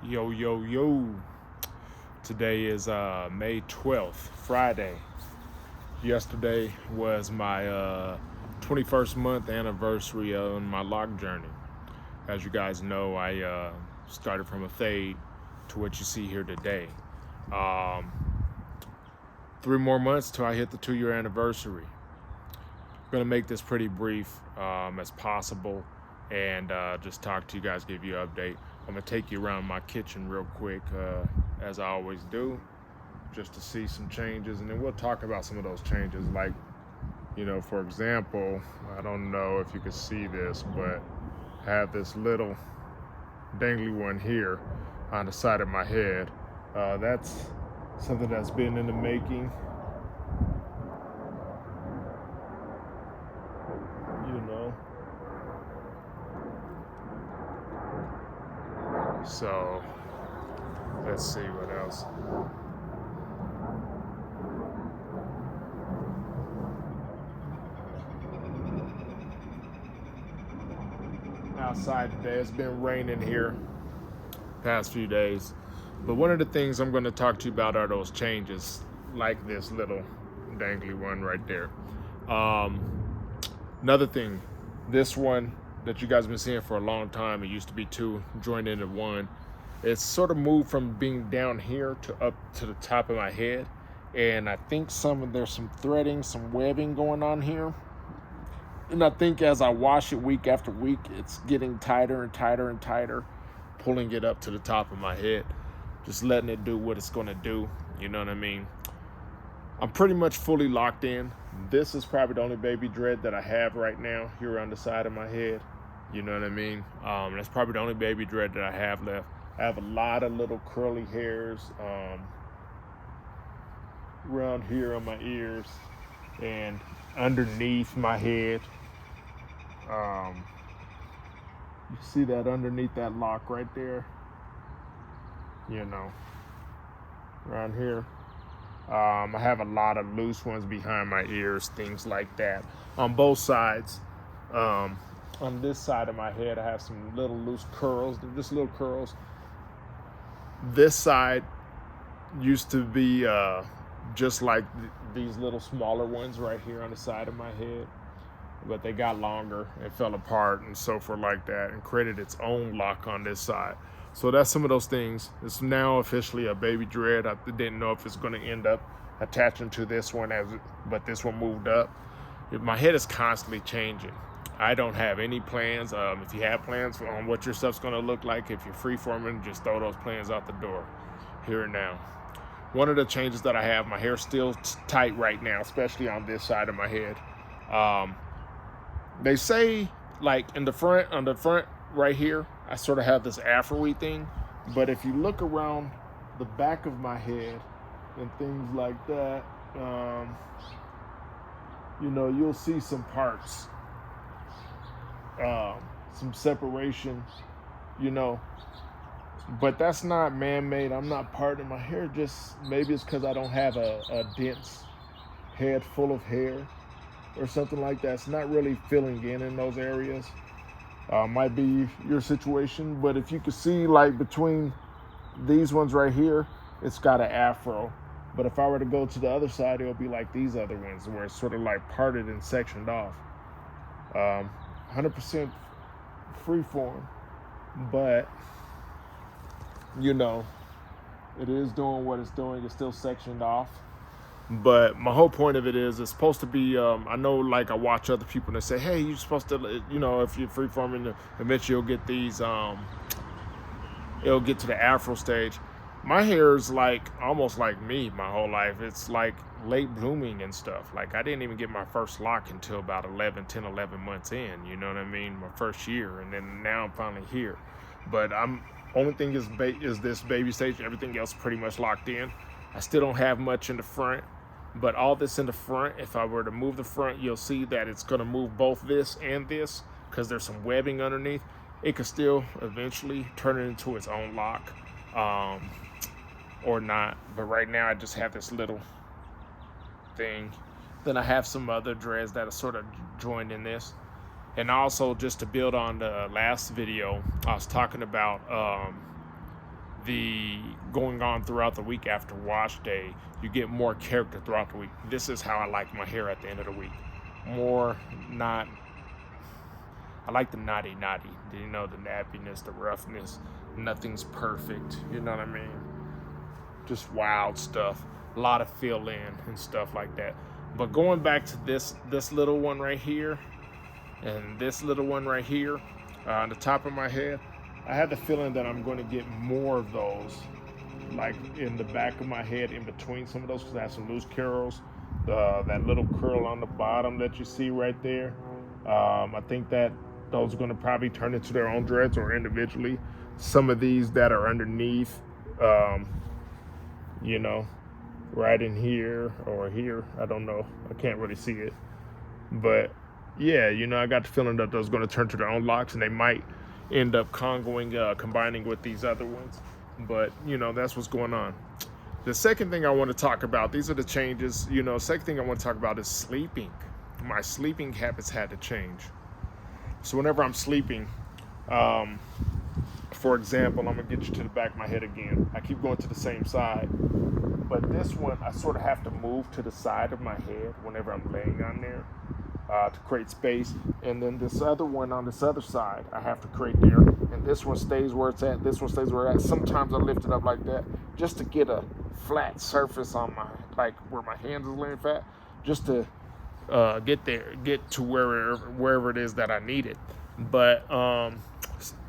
Yo, yo, yo. Today is May 12th, Friday. Yesterday was my 21st month anniversary on my lock journey. As you guys know, I started from a fade to what you see here today. 3 more months till I hit the 2-year anniversary. I'm gonna make this pretty brief as possible and just talk to you guys, give you an update. I'm gonna take you around my kitchen real quick, as I always do, just to see some changes, and then we'll talk about some of those changes. Like, for example, I don't know if you can see this, but I have this little dangly one here on the side of my head. That's something that's been in the making. So let's see what else. Outside today, it's been raining here past few days, but one of the things I'm going to talk to you about are those changes, like this little dangly one right there. Another thing, this one that you guys have been seeing for a long time, it used to be 2 joined into 1. It's sort of moved from being down here to up to the top of my head, and I think there's some threading, some webbing going on here. And I think as I wash it week after week, it's getting tighter and tighter and tighter, pulling it up to the top of my head, just letting it do what it's going to do. You know what I mean? I'm pretty much fully locked in. This is probably the only baby dread that I have right now here on the side of my head. You know what I mean? That's probably the only baby dread that I have left. I have a lot of little curly hairs around here on my ears and underneath my head. You see that underneath that lock right there? Around here. I have a lot of loose ones behind my ears, things like that. On both sides. On this side of my head, I have some little loose curls. They're just little curls. This side used to be just like these little smaller ones right here on the side of my head, but they got longer and fell apart and so forth like that, and created its own lock on this side. So that's some of those things. It's now officially a baby dread. I didn't know if it's going to end up attaching to this one, but this one moved up. My head is constantly changing. I don't have any plans. If you have plans on what your stuff's going to look like, if you're freeforming, just throw those plans out the door here and now. One of the changes that I have, my hair's still tight right now, especially on this side of my head. They say, like on the front right here, I sort of have this Afro-y thing, but if you look around the back of my head and things like that, you'll see some parts, some separation, but that's not man-made. I'm not parting my hair. Just maybe it's because I don't have a dense head full of hair or something like that. It's not really filling in those areas. Might be your situation, but if you could see, like between these ones right here, it's got an Afro. But if I were to go to the other side, it'll be like these other ones where it's sort of like parted and sectioned off. 100% freeform, but it is doing what it's doing. It's still sectioned off. But my whole point of it is, it's supposed to be, I know, like, I watch other people that say, hey, you're supposed to, if you're freeforming, eventually you'll get these, it'll get to the Afro stage. My hair is like, almost like me my whole life. It's like late blooming and stuff. Like, I didn't even get my first lock until about 11 months in, you know what I mean? My first year, and then now I'm finally here. But only thing is this baby stage. Everything else pretty much locked in. I still don't have much in the front, but all this in the front, if I were to move the front, you'll see that it's going to move both this and this, because there's some webbing underneath. It could still eventually turn it into its own lock, or not. But right now I just have this little thing. Then I have some other dreads that are sort of joined in this. And also, just to build on the last video, I was talking about the going on throughout the week after wash day, you get more character throughout the week. This is how I like my hair at the end of the week. More not, I like the naughty, you know, the nappiness, the roughness. Nothing's perfect, you know what I mean? Just wild stuff. A lot of fill in and stuff like that. But going back to this little one right here and this little one right here on the top of my head, I had the feeling that I'm going to get more of those, like in the back of my head, in between some of those, because I have some loose curls. That little curl on the bottom that you see right there, I think that those are going to probably turn into their own dreads or individually. Some of these that are underneath, you know, right in here or here, I don't know, I can't really see it, but yeah, you know, I got the feeling that those are going to turn to their own locks, and they might end up combining with these other ones. But you know, that's what's going on. The second thing I want to talk about, these are the changes, you know. Second thing I want to talk about is sleeping. My sleeping habits had to change. So whenever I'm sleeping, for example, I'm gonna get you to the back of my head again. I keep going to the same side, but this one I sort of have to move to the side of my head whenever I'm laying on there, to create space. And then this other one on this other side, I have to create there. And this one stays where it's at. This one stays where it's at. Sometimes I lift it up like that just to get a flat surface on my, like where my hands is laying flat, just to get to wherever it is that I need it. But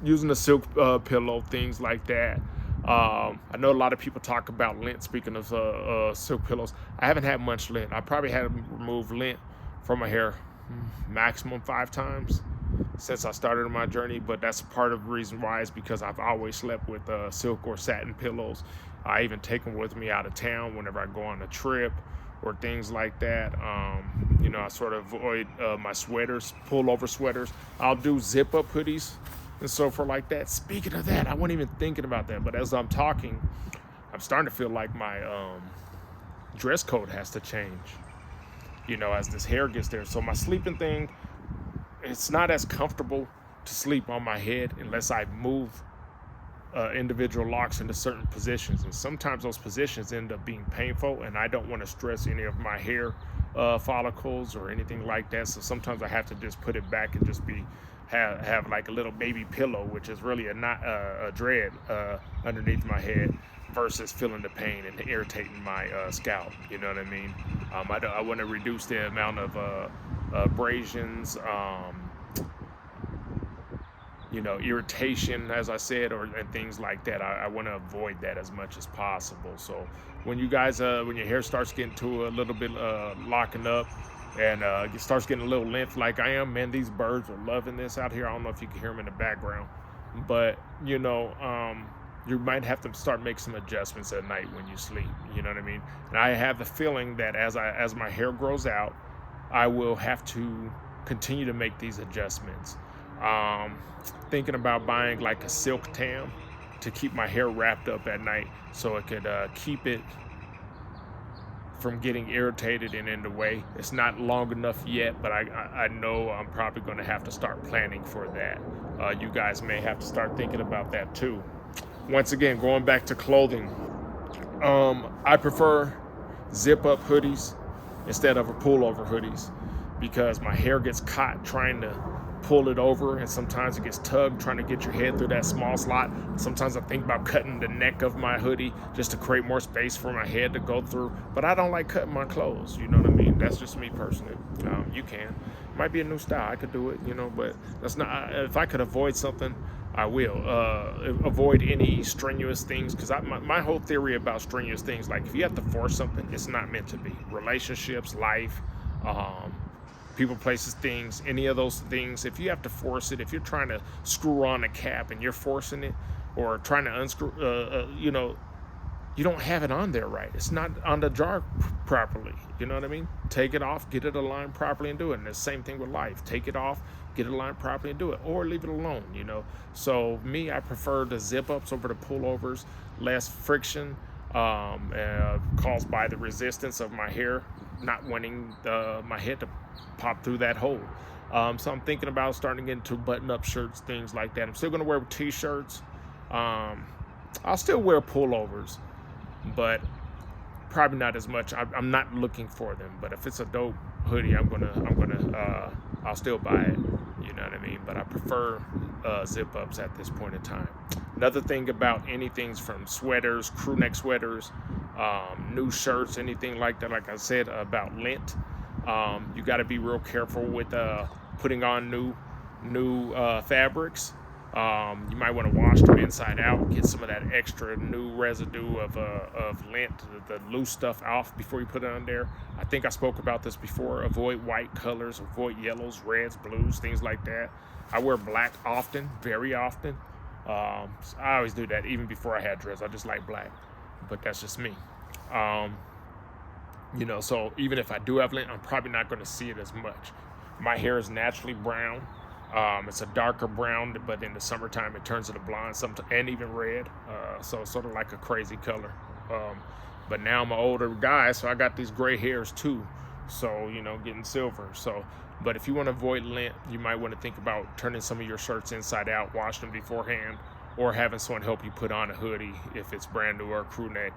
using a silk pillow, things like that. I know a lot of people talk about lint. Speaking of silk pillows, I haven't had much lint. I probably had to remove lint from my hair maximum 5 times since I started my journey, but that's part of the reason why is because I've always slept with silk or satin pillows. I even take them with me out of town whenever I go on a trip or things like that. You know, I sort of avoid my sweaters, pullover sweaters. I'll do zip up hoodies and so forth like that. Speaking of that, I wasn't even thinking about that, but as I'm talking, I'm starting to feel like my dress code has to change, you know, as this hair gets there. So my sleeping thing, it's not as comfortable to sleep on my head unless I move individual locks into certain positions, and sometimes those positions end up being painful, and I don't want to stress any of my hair follicles or anything like that. So sometimes I have to just put it back and just have like a little baby pillow, which is really a dread underneath my head, versus feeling the pain and irritating my scalp. You know what I mean? I want to reduce the amount of abrasions, you know, irritation, as I said, and things like that. I want to avoid that as much as possible. So when you guys, when your hair starts getting to a little bit locking up, and it starts getting a little length like I am, man, these birds are loving this out here. I don't know if you can hear them in the background, but you know, you might have to start making some adjustments at night when you sleep. You know what I mean? And I have the feeling that as my hair grows out, I will have to continue to make these adjustments. Thinking about buying like a silk tam to keep my hair wrapped up at night, so it could keep it from getting irritated and in the way. It's not long enough yet, but I know I'm probably going to have to start planning for that. You guys may have to start thinking about that too. Once again, going back to clothing, I prefer zip up hoodies instead of a pullover hoodies, because my hair gets caught trying to pull it over, and sometimes it gets tugged trying to get your head through that small slot. Sometimes I think about cutting the neck of my hoodie just to create more space for my head to go through, but I don't like cutting my clothes. You know what I mean? That's just me personally. You can. It might be a new style. I could do it, you know, but that's not, if I could avoid something, I will. Avoid any strenuous things, because my whole theory about strenuous things, like if you have to force something, it's not meant to be. Relationships, life, people, places, things, any of those things, if you have to force it, if you're trying to screw on a cap and you're forcing it, or trying to unscrew, you know, you don't have it on there right. It's not on the jar properly. You know what I mean? Take it off, get it aligned properly, and do it. And the same thing with life. Take it off, get it aligned properly, and do it, or leave it alone, you know. So me, I prefer the zip ups over the pullovers. Less friction caused by the resistance of my hair not wanting my head to pop through that hole. So I'm thinking about starting to get into button-up shirts, things like that. I'm still going to wear t-shirts, I'll still wear pullovers, but probably not as much. I'm not looking for them, but if it's a dope hoodie, I'll still buy it. You know what I mean? But I prefer zip ups at this point in time. Another thing about anything from sweaters, crew neck sweaters, new shirts, anything like that. Like I said about lint, you got to be real careful with putting on new fabrics. You might want to wash them inside out, get some of that extra new residue of lint, the loose stuff off before you put it on there. I think I spoke about this before. Avoid white colors, avoid yellows, reds, blues, things like that. I wear black often, very often. So I always do that, even before I had dreads. I just like black, but that's just me. So even if I do have lint, I'm probably not going to see it as much. My hair is naturally brown. It's a darker brown, but in the summertime it turns into blonde, and even red. So it's sort of like a crazy color. But now I'm an older guy, so I got these gray hairs too. So, getting silver. But if you want to avoid lint, you might want to think about turning some of your shirts inside out, wash them beforehand, or having someone help you put on a hoodie if it's brand new or a crew neck,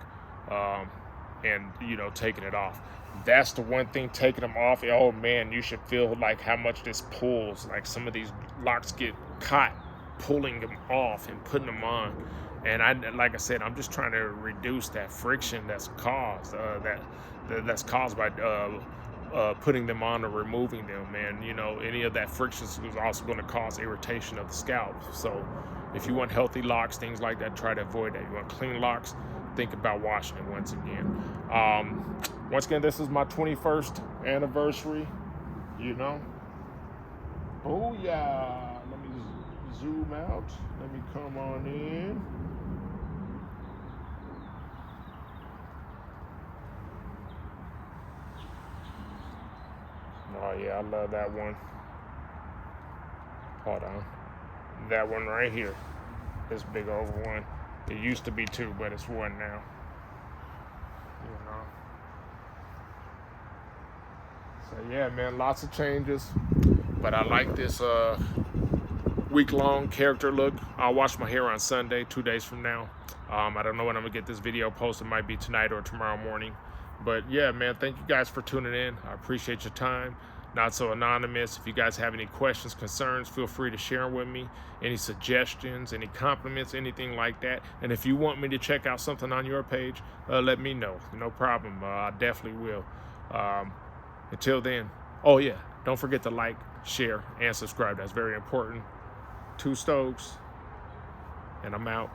and taking it off. That's the one thing, taking them off. Oh man, you should feel like how much this pulls. Like some of these locks get caught pulling them off and putting them on. And like I said, I'm just trying to reduce that friction that's caused that's caused by putting them on or removing them. And any of that friction is also going to cause irritation of the scalp. So if you want healthy locks, things like that, try to avoid that. You want clean locks, think about washing it once again. Once again, this is my 21st anniversary, Oh yeah, let me zoom out. Let me come on in. Oh yeah, I love that one. Hold on. That one right here. This big old one. It used to be two, but it's one now. So yeah, man, lots of changes. But I like this week-long character look. I'll wash my hair on Sunday, 2 days from now. I don't know when I'm gonna get this video posted. It might be tonight or tomorrow morning. But yeah, man, thank you guys for tuning in. I appreciate your time. Not So Anonymous. If you guys have any questions, concerns, feel free to share them with me. Any suggestions, any compliments, anything like that. And if you want me to check out something on your page, let me know. No problem. I definitely will. Until then, oh yeah, don't forget to like, share, and subscribe. That's very important. 2 Stokes, and I'm out.